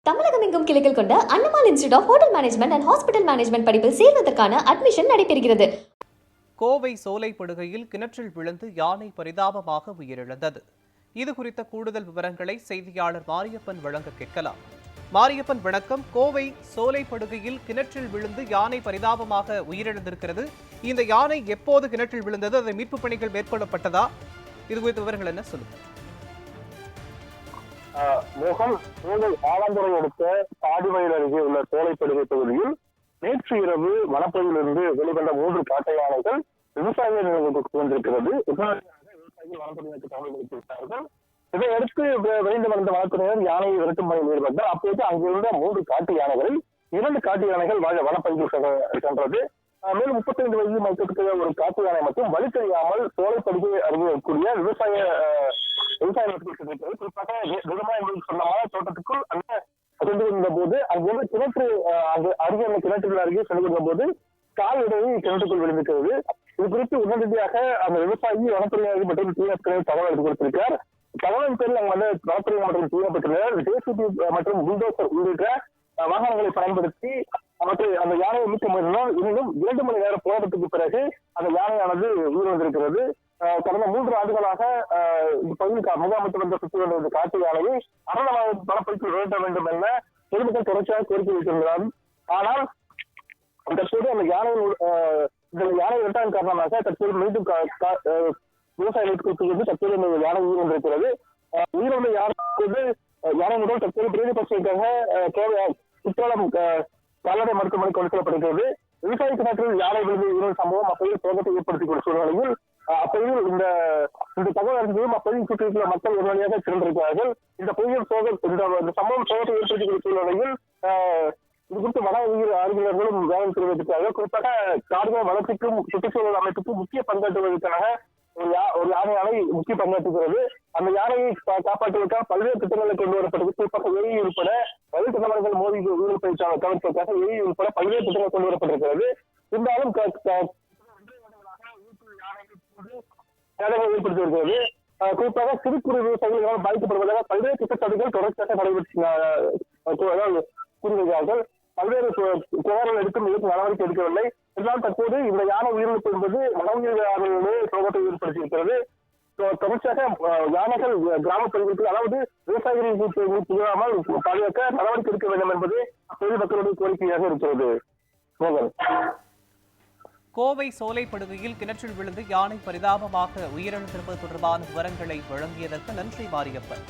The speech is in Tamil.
தமிழகம் எங்கும் கிளைகள் கொண்ட Annamalai institute of hotel management and hospital management படிப்பில் சேர்வதற்கான அட்மிஷன் நடைபெறுகிறது. கோவை சோலைப்படுகையில் கிணற்றில் விழுந்து யானை பரிதாபமாக உயிரிழந்தது. இது குறித்த கூடுதல் விவரங்களை செய்தியாளர் மாரியப்பன் வழங்க கேட்கலாம். மாரியப்பன் வணக்கம். கோவை சோலைப்படுகையில் கிணற்றில் விழுந்து யானை பரிதாபமாக உயிரிழந்திருக்கிறது. இந்த யானை எப்போது கிணற்றில் விழுந்தது? அதை மீட்பு பணிகள் மேற்கொள்ளப்பட்டதா? இது குறித்த விவரங்கள் என்ன சொல்லுங்க. முகம் கோவை ஆலந்துறை அடுத்த தாடிவயல் அருகே உள்ள சோலைப்படுகை பகுதியில் நேற்று இரவு வனப்பகுதியிலிருந்து வெளிவந்த 3 காட்டை யானைகள் விவசாயிகள் வந்திருக்கிறது. விவசாயிகள் வனத்துறையினருக்கு தகவல் அளித்திருக்கிறார்கள். இதையடுத்து விரைந்து வந்த வனத்துறையினர் யானையை விரட்டும் பணியில் ஈடுபட்டார். அப்போது அங்கிருந்த 3 காட்டு யானைகளில் 2 காட்டு யானைகள் வனப்பகுதியில் சென்றது. மேலும் 35 வயது மக்களுக்கு ஒரு காட்டு யானை மட்டும் வழி தெரியாமல் சோலைப்படுகை அருகே இருக்கக்கூடிய விவசாய குறிப்பாக சொன்னமான தோட்டத்துக்குள் சென்று இருந்த போது அங்கிருந்து கிணற்று அருகே கிணற்றுகள் அருகே சென்று போது கால் இடையே கிணற்றுக்குள் விழுந்திருக்கிறது. இது குறித்து உடனடியாக அந்த விவசாயி வனத்துறையினர் மற்றும் தீவிர தகவல் எடுத்து கொடுத்திருக்கிறார். தகவலின் பேரில் அங்கு வந்து வனத்துறை மற்றும் தீவிரப்பட்டனர் ஜேசிபி மற்றும் புல்டோசர் உள்ளிட்ட வாகனங்களை பயன்படுத்தி அந்த யானையை மீட்க முயன்றால் இன்னும் 2 மணி நேர போராட்டத்துக்கு பிறகு அந்த யானையானது உயிரிழந்திருக்கிறது. கடந்த 3 ஆண்டுகளாக இந்த பகுதியில் முகாமிட்டு வந்த சுற்றி வந்த காட்டு யானையை அரண் வனப்பகுதிக்கு விரட்ட வேண்டும் என பொதுமக்கள் தொடர்ச்சியாக கோரிக்கை வைத்திருந்தார். ஆனால் தற்போது அந்த யானை விரட்டான் காரணமாக தற்போது மீண்டும் விவசாயிகளுக்கு தற்போது இந்த யானை உயிரிழந்திருக்கிறது. உயிரிழந்த யானை முதல் தற்போது பிரேத பரிசோதனைக்காக குற்றாலம் கால்நடை மருத்துவமனை கொண்டு செல்லப்படுகிறது. விவசாய கிணற்றில் யானை விழுந்து சம்பவம் அப்பகுதியில் சோகத்தை ஏற்படுத்திக் சூழ்நிலையில் அப்பகுதியில் இந்த தகவல் அறிந்ததும் அப்பகுதியில் சுற்றியுள்ள மக்கள் ஒரு வழியாக திரண்டிருக்கிறார்கள். இந்த பகுதியில் இந்த சம்பவம் சோகத்தை ஏற்படுத்திக் சூழ்நிலையில் இது குறித்து வன உயிர் அறிஞர்களும் வேலை தெரிவித்திருக்கிறார்கள். குறிப்பாக காடுகள் வளர்ச்சிக்கும் சுற்றுச்சூழல் அமைப்புக்கும் முக்கிய பங்காற்றுவதற்காக ஒரு யானை முக்கிய பங்காற்றுகிறது. அந்த யானையை காப்பாற்றுவதற்காக பல்வேறு திட்டங்களை கொண்டு வரப்பட்டது. குறிப்பாக ஏரி உட்பட ரயில் திட்டங்கள் மோதி உயிரிழப்பை தவிர்ப்பதற்காக ஏரி உட்பட பல்வேறு திட்டங்கள் கொண்டு வரப்பட்டிருக்கிறது. இருந்தாலும் ஏற்படுத்தி வருகிறது. குறிப்பாக சிறு குறு விவசாயிகளால் பாதிக்கப்படுவதாக பல்வேறு குற்றச்சாட்டுகள் தொடர்ச்சியாக நடைபெற்று கூறுகிறார்கள். பல்வேறு புகார்கள் எடுத்தும் இதற்கு நடவடிக்கை எடுக்கவில்லை. இருந்தாலும் தற்போது இந்த யானை உயிரிழப்பு என்பது வனவியலாளர்களே சோகத்தை ஏற்படுத்தியிருக்கிறது. தொடர்ச்சியாக யானைகள் கிராம பகுதிகளுக்கு அதாவது விவசாயிகளுக்கு புகாமல் பாதுகாக்க நடவடிக்கை எடுக்க வேண்டும் என்பது அப்பகுதி மக்களுடைய கோரிக்கையாக இருக்கிறது. கோவை சோலைப்படுகையில் கிணற்றில் விழுந்து யானை பரிதாபமாக உயிரிழந்திருப்பது தொடர்பான விவரங்களை வழங்கியதற்கு நன்றி மாரியப்பன்.